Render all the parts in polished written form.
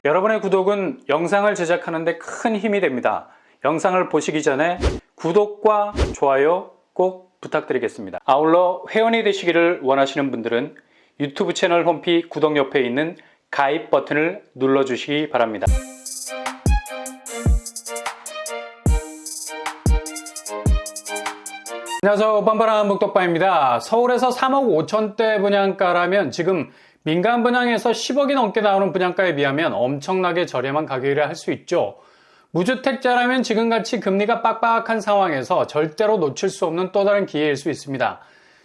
여러분의 구독은 영상을 제작하는 데 큰 힘이 됩니다. 영상을 보시기 전에 구독과 좋아요 꼭 부탁드리겠습니다. 아울러 회원이 되시기를 원하시는 분들은 유튜브 채널 홈피 구독 옆에 있는 가입 버튼을 눌러주시기 바랍니다. 안녕하세요. 뻔뻔한 묵독바입니다. 서울에서 3억 5천대 분양가라면 지금 민간 분양에서 10억이 넘게 나오는 분양가에 비하면 엄청나게 저렴한 가격이라 할 수 있죠. 무주택자라면 지금같이 금리가 빡빡한 상황에서 절대로 놓칠 수 없는 또 다른 기회일 수 있습니다.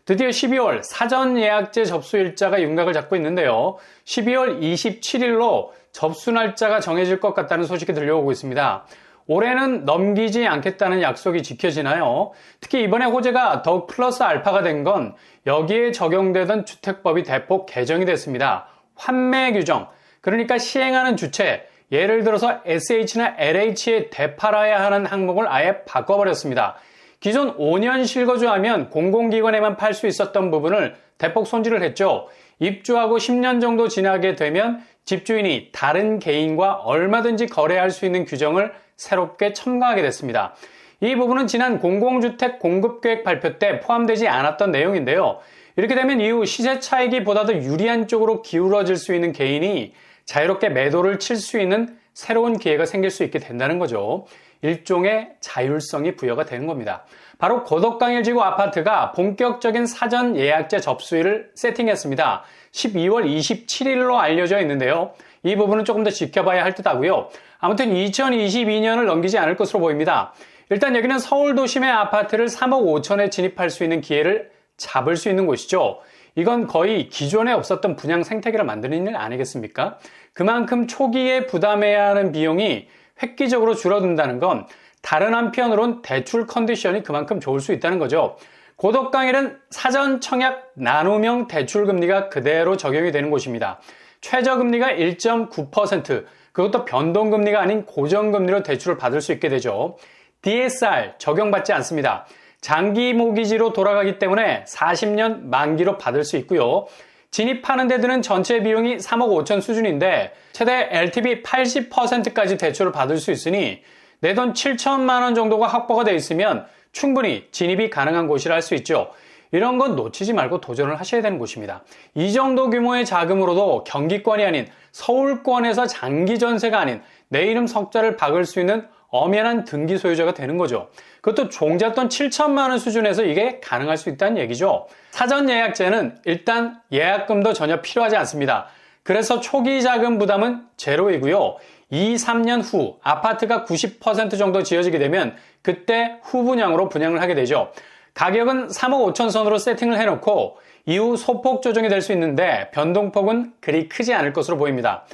드디어 12월 사전 예약제 접수 일자가 윤곽을 잡고 있는데요. 12월 27일로 접수 날짜가 정해질 것 같다는 소식이 들려오고 있습니다. 올해는 넘기지 않겠다는 약속이 지켜지나요? 특히 이번에 호재가 더욱 플러스 알파가 된 건 여기에 적용되던 주택법이 대폭 개정이 됐습니다. 환매 규정, 그러니까 시행하는 주체, 예를 들어서 SH나 LH에 되팔아야 하는 항목을 아예 바꿔버렸습니다. 기존 5년 실거주하면 공공기관에만 팔 수 있었던 부분을 대폭 손질을 했죠. 입주하고 10년 정도 지나게 되면 집주인이 다른 개인과 얼마든지 거래할 수 있는 규정을 새롭게 첨가하게 됐습니다. 이 부분은 지난 공공주택 공급계획 발표 때 포함되지 않았던 내용인데요. 이렇게 되면 이후 시세 차익이 보다 더 유리한 쪽으로 기울어질 수 있는 개인이 자유롭게 매도를 칠 수 있는 새로운 기회가 생길 수 있게 된다는 거죠. 일종의 자율성이 부여가 되는 겁니다. 바로 고덕강일지구 아파트가 본격적인 사전 예약제 접수일을 세팅했습니다. 12월 27일로 알려져 있는데요. 이 부분은 조금 더 지켜봐야 할 듯하고요. 아무튼 2022년을 넘기지 않을 것으로 보입니다. 일단 여기는 서울 도심의 아파트를 3억 5천에 진입할 수 있는 기회를 잡을 수 있는 곳이죠. 이건 거의 기존에 없었던 분양 생태계를 만드는 일 아니겠습니까? 그만큼 초기에 부담해야 하는 비용이 획기적으로 줄어든다는 건 다른 한편으론 대출 컨디션이 그만큼 좋을 수 있다는 거죠. 고덕강일은 사전 청약 나눔형 대출 금리가 그대로 적용이 되는 곳입니다. 최저금리가 1.9%, 그것도 변동금리가 아닌 고정금리로 대출을 받을 수 있게 되죠. DSR 적용받지 않습니다. 장기 모기지로 돌아가기 때문에 40년 만기로 받을 수 있고요. 진입하는 데 드는 전체 비용이 3억 5천 수준인데 최대 LTV 80%까지 대출을 받을 수 있으니 내 돈 7천만 원 정도가 확보가 되어 있으면 충분히 진입이 가능한 곳이라 할 수 있죠. 이런 건 놓치지 말고 도전을 하셔야 되는 곳입니다. 이 정도 규모의 자금으로도 경기권이 아닌 서울권에서 장기 전세가 아닌 내 이름 석자를 박을 수 있는 엄연한 등기 소유자가 되는 거죠. 그것도 종잣돈 7천만 원 수준에서 이게 가능할 수 있다는 얘기죠. 사전 예약제는 일단 예약금도 전혀 필요하지 않습니다. 그래서 초기 자금 부담은 제로이고요. 2, 3년 후 아파트가 90% 정도 지어지게 되면 그때 후분양으로 분양을 하게 되죠. 가격은 3억 5천 선으로 세팅을 해놓고 이후 소폭 조정이 될 수 있는데 변동폭은 그리 크지 않을 것으로 보입니다.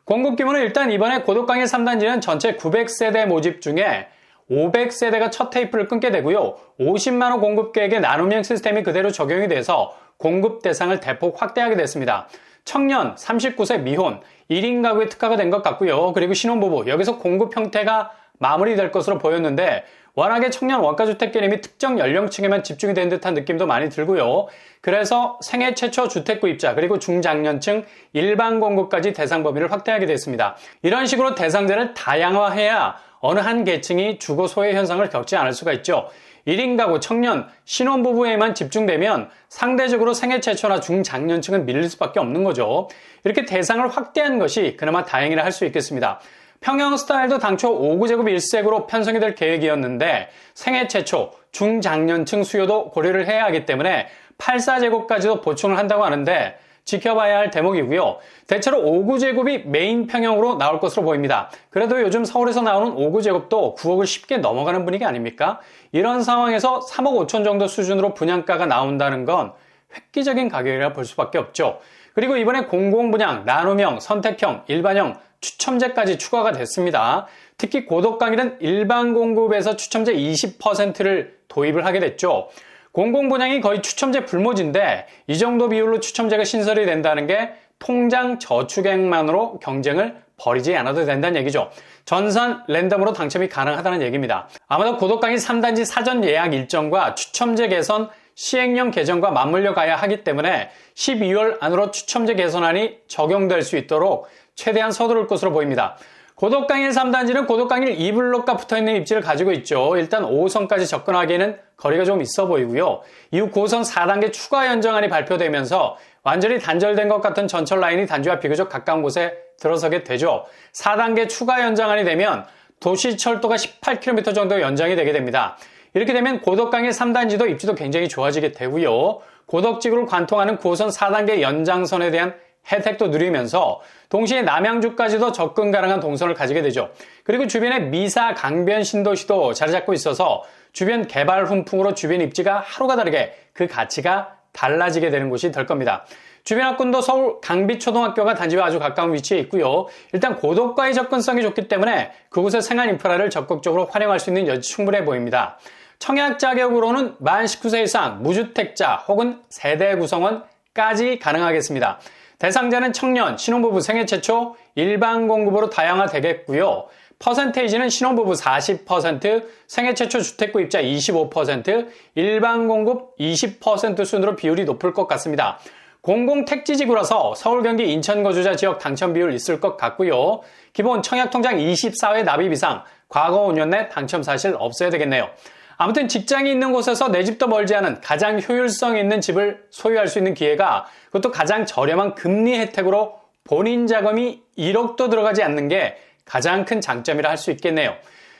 공급 규모는 일단 이번에 고덕강일 3단지는 전체 900세대 모집 중에 500세대가 첫 테이프를 끊게 되고요. 50만원 공급 계획의 나눔형 시스템이 그대로 적용이 돼서 공급 대상을 대폭 확대하게 됐습니다. 청년, 39세 미혼, 1인 가구에 특화가 된 것 같고요. 그리고 신혼부부, 여기서 공급 형태가 마무리될 것으로 보였는데 워낙에 청년 원가주택 개념이 특정 연령층에만 집중이 된 듯한 느낌도 많이 들고요. 그래서 생애 최초 주택 구입자 그리고 중장년층 일반 공급까지 대상 범위를 확대하게 됐습니다. 이런 식으로 대상자를 다양화해야 어느 한 계층이 주거 소외 현상을 겪지 않을 수가 있죠. 1인 가구, 청년, 신혼부부에만 집중되면 상대적으로 생애 최초나 중장년층은 밀릴 수밖에 없는 거죠. 이렇게 대상을 확대한 것이 그나마 다행이라 할 수 있겠습니다. 평형 스타일도 당초 5구제곱 1색으로 편성이 될 계획이었는데 생애 최초, 중장년층 수요도 고려를 해야 하기 때문에 84제곱까지도 보충을 한다고 하는데 지켜봐야 할 대목이고요. 대체로 5구제곱이 메인 평형으로 나올 것으로 보입니다. 그래도 요즘 서울에서 나오는 5구제곱도 9억을 쉽게 넘어가는 분위기 아닙니까? 이런 상황에서 3억 5천 정도 수준으로 분양가가 나온다는 건 획기적인 가격이라 볼 수밖에 없죠. 그리고 이번에 공공분양, 나눔형, 선택형, 일반형, 추첨제까지 추가가 됐습니다. 특히 고덕강일은 일반 공급에서 추첨제 20%를 도입을 하게 됐죠. 공공분양이 거의 추첨제 불모지인데 이 정도 비율로 추첨제가 신설이 된다는 게 통장 저축액만으로 경쟁을 벌이지 않아도 된다는 얘기죠. 전산 랜덤으로 당첨이 가능하다는 얘기입니다. 아마도 고덕강일 3단지 사전 예약 일정과 추첨제 개선, 시행령 개정과 맞물려 가야 하기 때문에 12월 안으로 추첨제 개선안이 적용될 수 있도록 최대한 서두를 것으로 보입니다. 고덕강일 3단지는 고덕강일 2블록과 붙어있는 입지를 가지고 있죠. 일단 5호선까지 접근하기에는 거리가 좀 있어 보이고요. 이후 9호선 4단계 추가 연장안이 발표되면서 완전히 단절된 것 같은 전철 라인이 단지와 비교적 가까운 곳에 들어서게 되죠. 4단계 추가 연장안이 되면 도시철도가 18km 정도 연장이 되게 됩니다. 이렇게 되면 고덕강일 3단지도 입지도 굉장히 좋아지게 되고요. 고덕지구를 관통하는 9호선 4단계 연장선에 대한 혜택도 누리면서 동시에 남양주까지도 접근 가능한 동선을 가지게 되죠. 그리고 주변에 미사, 강변 신도시도 자리 잡고 있어서 주변 개발 훈풍으로 주변 입지가 하루가 다르게 그 가치가 달라지게 되는 곳이 될 겁니다. 주변 학군도 서울 강비초등학교가 단지와 아주 가까운 위치에 있고요. 일단 고덕과의 접근성이 좋기 때문에 그곳의 생활 인프라를 적극적으로 활용할 수 있는 여지 충분해 보입니다. 청약 자격으로는 만 19세 이상 무주택자 혹은 세대 구성원까지 가능하겠습니다. 대상자는 청년, 신혼부부 생애 최초 일반 공급으로 다양화되겠고요. 퍼센테이지는 신혼부부 40%, 생애 최초 주택구입자 25%, 일반 공급 20% 순으로 비율이 높을 것 같습니다. 공공택지지구라서 서울, 경기, 인천 거주자 지역 당첨 비율 있을 것 같고요. 기본 청약통장 24회 납입 이상, 과거 5년 내 당첨 사실 없어야 되겠네요. 아무튼 직장이 있는 곳에서 내 집도 멀지 않은 가장 효율성 있는 집을 소유할 수 있는 기회가 그것도 가장 저렴한 금리 혜택으로 본인 자금이 1억도 들어가지 않는 게 가장 큰 장점이라 할 수 있겠네요.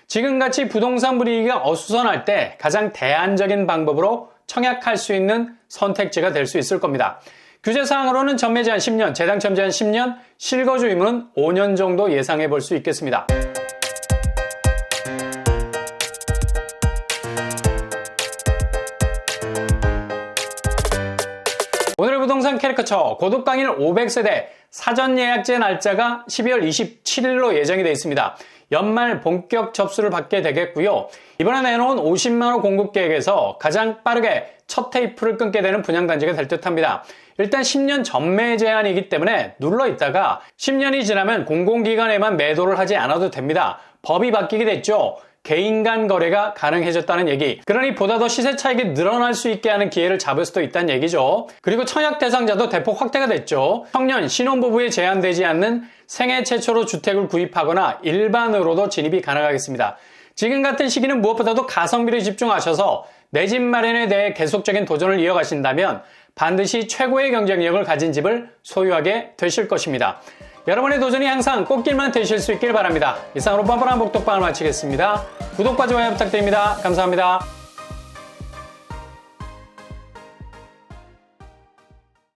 지금같이 부동산 분위기가 어수선할 때 가장 대안적인 방법으로 청약할 수 있는 선택지가 될 수 있을 겁니다. 규제사항으로는 전매 제한 10년, 재당첨 제한 10년, 실거주 의무는 5년 정도 예상해 볼 수 있겠습니다. 오늘의 부동산 캐리커처 고덕강일 500세대 사전 예약제 날짜가 12월 27일로 예정이 되어 있습니다. 연말 본격 접수를 받게 되겠고요. 이번에 내놓은 50만원 공급 계획에서 가장 빠르게 첫 테이프를 끊게 되는 분양단지가 될 듯합니다. 일단 10년 전매 제한이기 때문에 눌러 있다가 10년이 지나면 공공기관에만 매도를 하지 않아도 됩니다. 법이 바뀌게 됐죠. 개인 간 거래가 가능해졌다는 얘기. 그러니 보다 더 시세 차익이 늘어날 수 있게 하는 기회를 잡을 수도 있다는 얘기죠. 그리고 청약 대상자도 대폭 확대가 됐죠. 청년, 신혼부부에 제한되지 않는 생애 최초로 주택을 구입하거나 일반으로도 진입이 가능하겠습니다. 지금 같은 시기는 무엇보다도 가성비를 집중하셔서 내 집 마련에 대해 계속적인 도전을 이어가신다면 반드시 최고의 경쟁력을 가진 집을 소유하게 되실 것입니다. 여러분의 도전이 항상 꽃길만 되실 수 있길 바랍니다. 이상으로 뻔뻔한 복덕방을 마치겠습니다. 구독과 좋아요 부탁드립니다. 감사합니다.